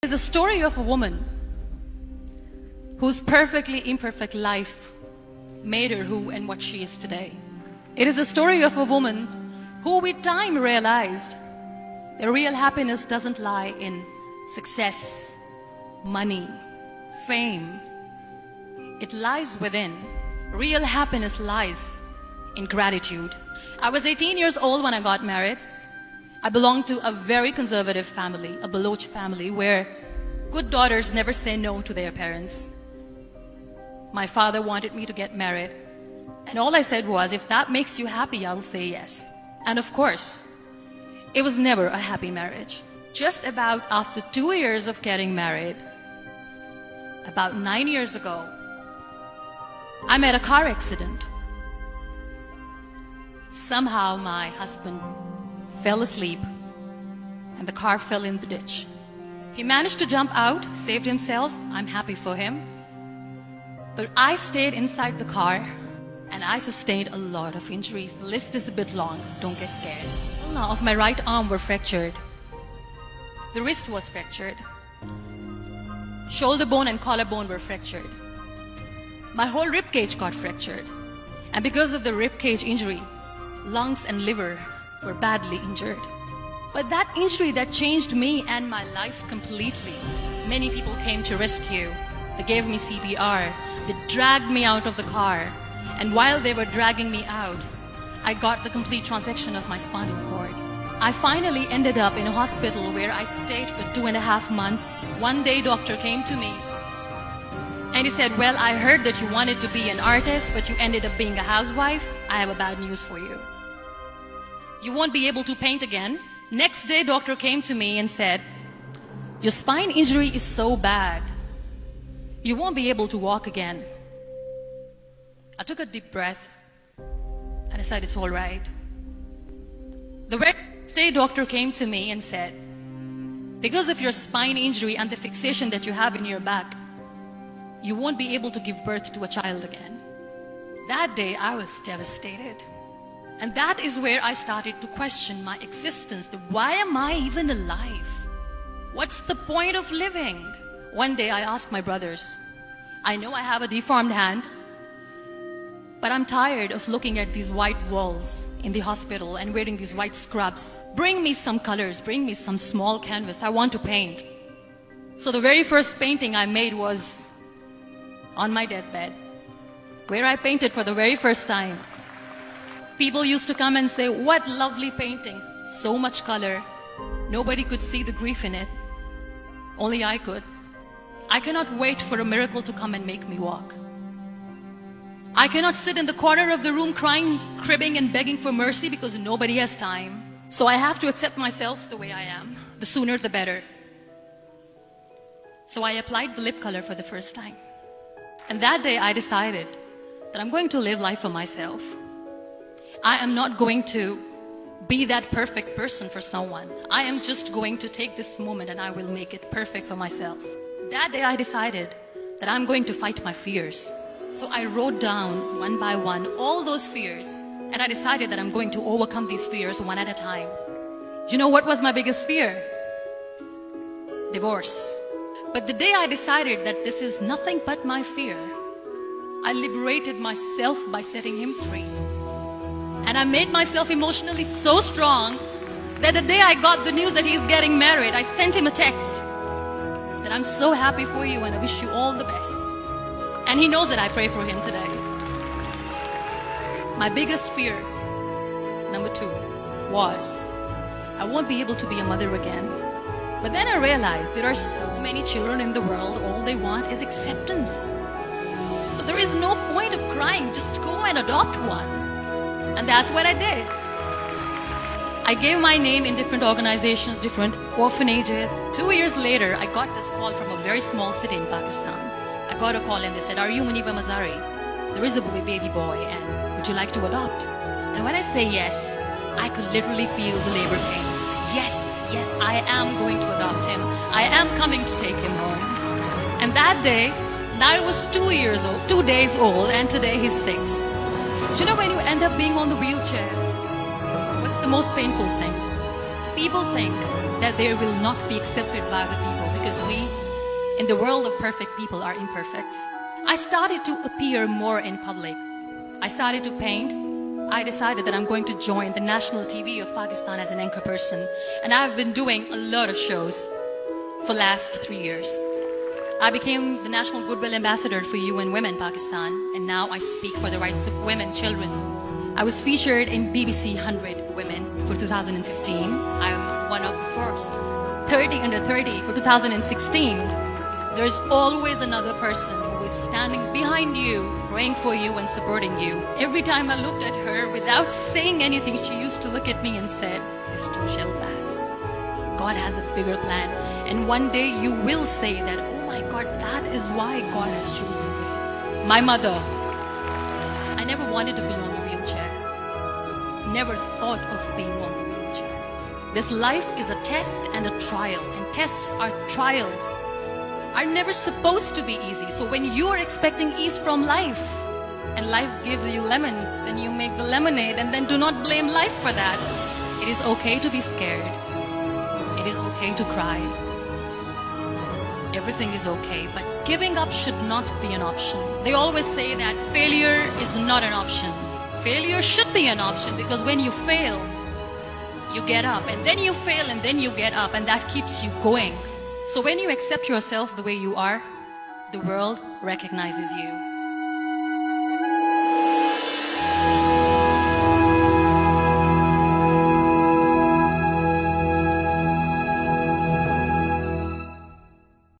is a story of a woman whose perfectly imperfect life made her who and what she is today. It is a story of a woman who with time realized the real happiness doesn't lie in success, money, fame. It lies within. Real happiness lies in gratitude. I was 18 years old when I got married. I belonged to a very conservative family, a Baloch family, where good daughters never say no to their parents. My father wanted me to get married, and all I said was, if that makes you happy, I'll say yes. And of course, it was never a happy marriage. Just about after 2 years of getting married, about 9 years ago, I met a car accident. Somehow my husband fell asleep and the car fell in the ditch. He managed to jump out, saved himself. I'm happy for him. But I stayed inside the car and I sustained a lot of injuries. The list is a bit long, don't get scared. The ulna of my right arm were fractured. The wrist was fractured. Shoulder bone and collarbone were fractured. My whole rib cage got fractured. And because of the rib cage injury, lungs and liver were badly injured. But that injury that changed me and my life completely. Many people came to rescue. They gave me CPR. They dragged me out of the car. And while they were dragging me out, I got the complete transection of my spinal cord. I finally ended up in a hospital where I stayed for 2.5 months. One day, doctor came to me and he said, well, I heard that you wanted to be an artist, but you ended up being a housewife. I have a bad news for you. You won't be able to paint again. Next day, doctor came to me and said, your spine injury is so bad, you won't be able to walk again. I took a deep breath and I said, it's all right. The next day, doctor came to me and said, because of your spine injury and the fixation that you have in your back, you won't be able to give birth to a child again. That day, I was devastated. And that is where I started to question my existence. Why am I even alive? What's the point of living? One day I asked my brothers, I know I have a deformed hand, but I'm tired of looking at these white walls in the hospital and wearing these white scrubs. Bring me some colors, bring me some small canvas. I want to paint. So the very first painting I made was on my deathbed, where I painted for the very first time. People used to come and say, what lovely painting, so much color. Nobody could see the grief in it. Only I could. I cannot wait for a miracle to come and make me walk. I cannot sit in the corner of the room crying, cribbing and begging for mercy because nobody has time. So I have to accept myself the way I am. The sooner the better. So I applied the lip color for the first time. And that day I decided that I'm going to live life for myself. I am not going to be that perfect person for someone. I am just going to take this moment and I will make it perfect for myself. That day I decided that I'm going to fight my fears. So I wrote down one by one all those fears and I decided that I'm going to overcome these fears one at a time. You know what was my biggest fear? Divorce. But the day I decided that this is nothing but my fear, I liberated myself by setting him free. And I made myself emotionally so strong that the day I got the news that he's getting married, I sent him a text that I'm so happy for you and I wish you all the best. And he knows that I pray for him today. My biggest fear, number 2, was I won't be able to be a mother again. But then I realized there are so many children in the world, all they want is acceptance. So there is no point of crying, just go and adopt one. And that's what I did. I gave my name in different organizations, different orphanages. 2 years later, I got this call from a very small city in Pakistan. I got a call and they said, are you Muniba Mazari? There is a baby boy and would you like to adopt? And when I say yes, I could literally feel the labor pains. Yes, yes, I am going to adopt him. I am coming to take him home. And that day, I was 2 years old, 2 days old, and today he's 6. You know, when you end up being on the wheelchair, what's the most painful thing? People think that they will not be accepted by the people because we, in the world of perfect people, are imperfect. I started to appear more in public. I started to paint. I decided that I'm going to join the national TV of Pakistan as an anchor person. And I've been doing a lot of shows for the last 3 years. I became the National Goodwill Ambassador for UN Women Pakistan, and now I speak for the rights of women, children. I was featured in BBC 100 Women for 2015. I am one of Forbes 30 under 30 for 2016. There's always another person who is standing behind you, praying for you and supporting you. Every time I looked at her, without saying anything, she used to look at me and said, "This too shall pass. God has a bigger plan. And one day you will say that, oh my God, that is why God has chosen me." My mother, I never wanted to be on the wheelchair. Never thought of being on the wheelchair. This life is a test and a trial, and tests are trials are never supposed to be easy. So when you are expecting ease from life, and life gives you lemons, then you make the lemonade, and then do not blame life for that. It is okay to be scared. It is okay to cry. Everything is okay, but giving up should not be an option. They always say that failure is not an option. Failure should be an option, because when you fail, you get up, and then you fail, and then you get up, and that keeps you going. So when you accept yourself the way you are, the world recognizes you.